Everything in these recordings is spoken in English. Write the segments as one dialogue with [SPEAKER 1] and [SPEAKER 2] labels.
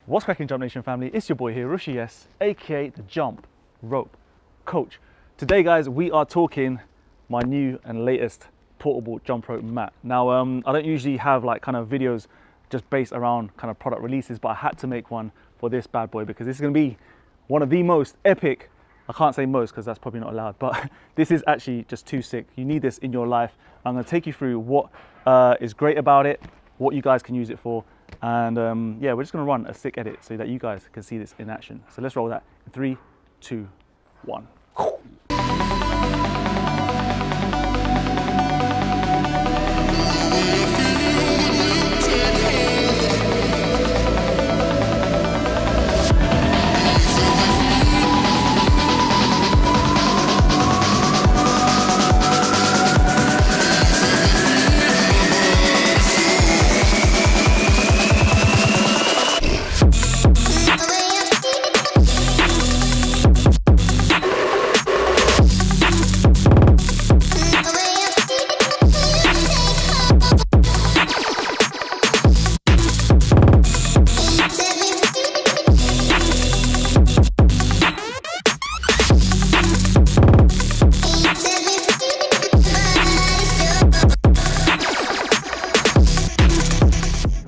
[SPEAKER 1] What's cracking, Jump Nation family? It's your boy here, Rushy S, aka the Jump Rope Coach. Today, guys, we are talking my new and latest portable jump rope mat. Now, I don't usually have like kind of videos just based around kind of product releases, but I had to make one for this bad boy because this is going to be one of the most epic. I can't say most because that's probably not allowed, but this is actually just too sick. You need this in your life. I'm going to take you through what is great about it, what you guys can use it for, and yeah, we're just going to run a sick edit so that you guys can see this in action. So let's roll that in 3, 2, 1.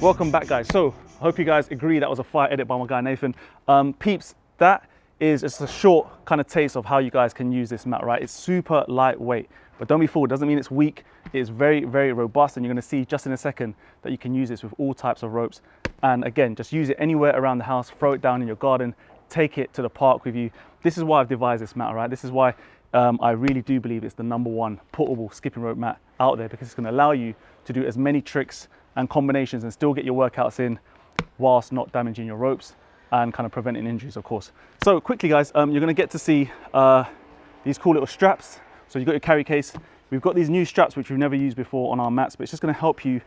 [SPEAKER 1] Welcome back, guys. So I hope you guys agree that was a fire edit by my guy Nathan. Peeps, that is just a short kind of taste of how you guys can use this mat, right? It's super lightweight, but don't be fooled. It doesn't mean it's weak. It is very, very robust, and you're going to see just in a second that you can use this with all types of ropes. And again, just use it anywhere around the house, throw it down in your garden, take it to the park with you. This is why I've devised this mat, right? This is why I really do believe it's the #1 portable skipping rope mat out there, because it's going to allow you to do as many tricks and combinations and still get your workouts in whilst not damaging your ropes and kind of preventing injuries, of course. So quickly, guys, you're going to get to see these cool little straps. So you've got your carry case. We've got these new straps which we've never used before on our mats, but it's just going to help you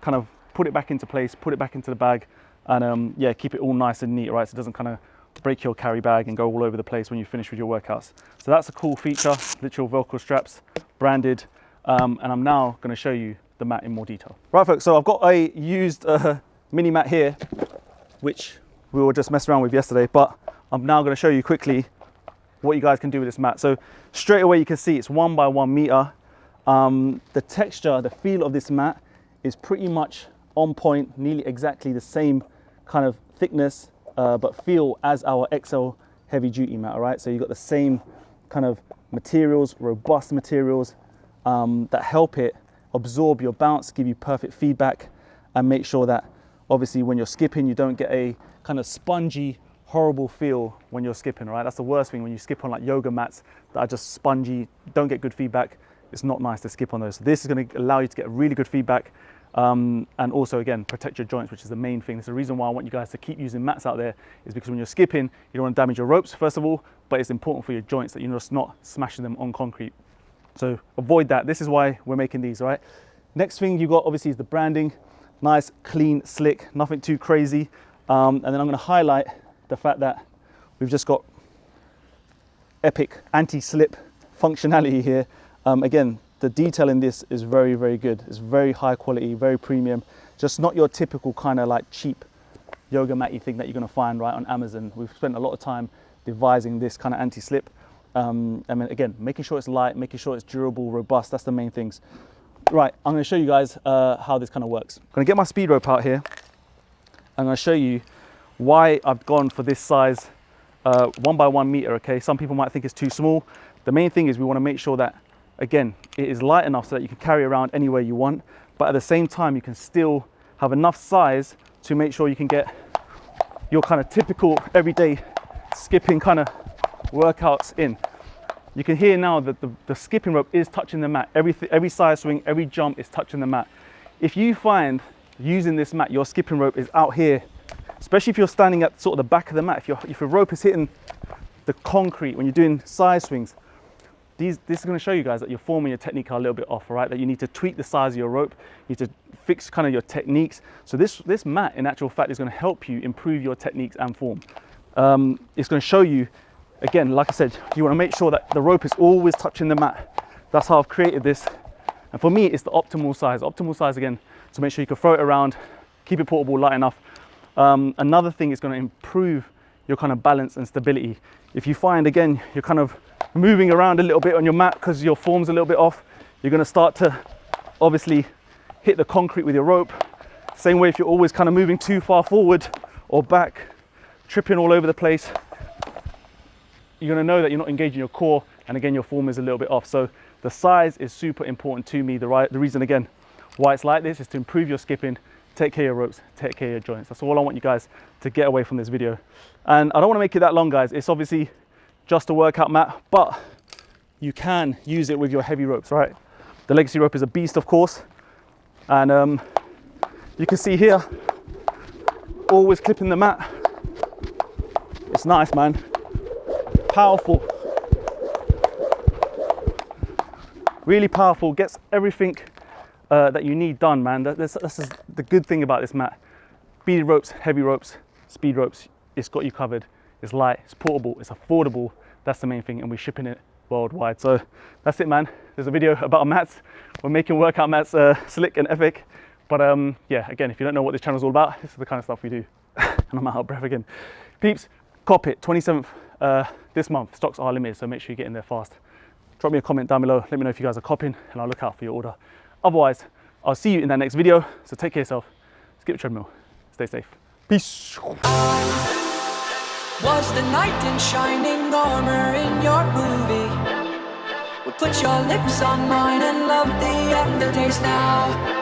[SPEAKER 1] kind of put it back into place, put it back into the bag, and yeah, keep it all nice and neat, right? So it doesn't kind of break your carry bag and go all over the place when you finish with your workouts. So that's a cool feature, literal Velcro straps, branded, and I'm now going to show you the mat in more detail. Right, folks, so I've got a used mini mat here, which we were just messing around with yesterday, but I'm now going to show you quickly what you guys can do with this mat. So straight away you can see it's 1 by 1 meter. The texture, the feel of this mat is pretty much on point, nearly exactly the same kind of thickness, but feel as our XL heavy duty mat, all right? So you've got the same kind of materials, robust materials that help it absorb your bounce, give you perfect feedback, and make sure that obviously when you're skipping you don't get a kind of spongy, horrible feel when you're skipping, right? That's the worst thing when you skip on like yoga mats that are just spongy, don't get good feedback. It's not nice to skip on those. So this is going to allow you to get really good feedback, and also again protect your joints, which is the main thing. It's the reason why I want you guys to keep using mats out there, is because when you're skipping you don't want to damage your ropes first of all, but it's important for your joints that you're just not smashing them on concrete. So avoid that. This is why we're making these, right? Next thing you got obviously is the branding. Nice, clean, slick, nothing too crazy. And then I'm going to highlight the fact that we've just got epic anti-slip functionality here. Again, the detail in this is very, very good. It's very high quality, very premium. Just not your typical kind of like cheap yoga mat-y thing that you're going to find right on Amazon. We've spent a lot of time devising this kind of anti-slip. And then again, making sure it's light, making sure it's durable, robust. That's the main things. Right, I'm going to show you guys how this kind of works. I'm going to get my speed rope out here. I'm going to show you why I've gone for this size 1 by 1 meter. Okay, some people might think it's too small. The main thing is we want to make sure that, again, it is light enough so that you can carry around anywhere you want, but at the same time you can still have enough size to make sure you can get your kind of typical everyday skipping kind of workouts in. You can hear now that the skipping rope is touching the mat. Every side swing, every jump is touching the mat. If you find using this mat, your skipping rope is out here, especially if you're standing at sort of the back of the mat, if your rope is hitting the concrete when you're doing side swings, this is going to show you guys that your form and your technique are a little bit off, all right? That you need to tweak the size of your rope, you need to fix kind of your techniques. So this mat, in actual fact, is going to help you improve your techniques and form. It's going to show you, again, like I said, you want to make sure that the rope is always touching the mat. That's how I've created this. And for me, it's the optimal size. Optimal size, again, to make sure you can throw it around, keep it portable, light enough. Another thing is going to improve your kind of balance and stability. If you find, again, you're kind of moving around a little bit on your mat because your form's a little bit off, you're going to start to obviously hit the concrete with your rope. Same way if you're always kind of moving too far forward or back, tripping all over the place, you're going to know that you're not engaging your core, and again your form is a little bit off. So the size is super important to me. The reason again why it's like this is to improve your skipping, take care of your ropes, take care of your joints. That's all I want you guys to get away from this video. And I don't want to make it that long, guys. It's obviously just a workout mat, but you can use it with your heavy ropes, right? The Legacy rope is a beast, of course, and you can see here, always clipping the mat. It's nice, man. Powerful, really powerful, gets everything that you need done, man. That's the good thing about this mat. Beaded ropes, heavy ropes, speed ropes, it's got you covered. It's light, it's portable, it's affordable. That's the main thing, and we're shipping it worldwide. So that's it, man. There's a video about our mats. We're making workout mats slick and epic. But yeah, again, if you don't know what this channel is all about, this is the kind of stuff we do. And I'm out of breath again. Peeps, cop it, 27th this month. Stocks are limited, so make sure you get in there fast. Drop me a comment down below. Let me know if you guys are copying, and I'll look out for your order. Otherwise, I'll see you in that next video. So take care of yourself. Skip the treadmill. Stay safe. Peace.
[SPEAKER 2] Was the knight in shining armor in your movie? Would put your lips on mine and love the aftertaste now.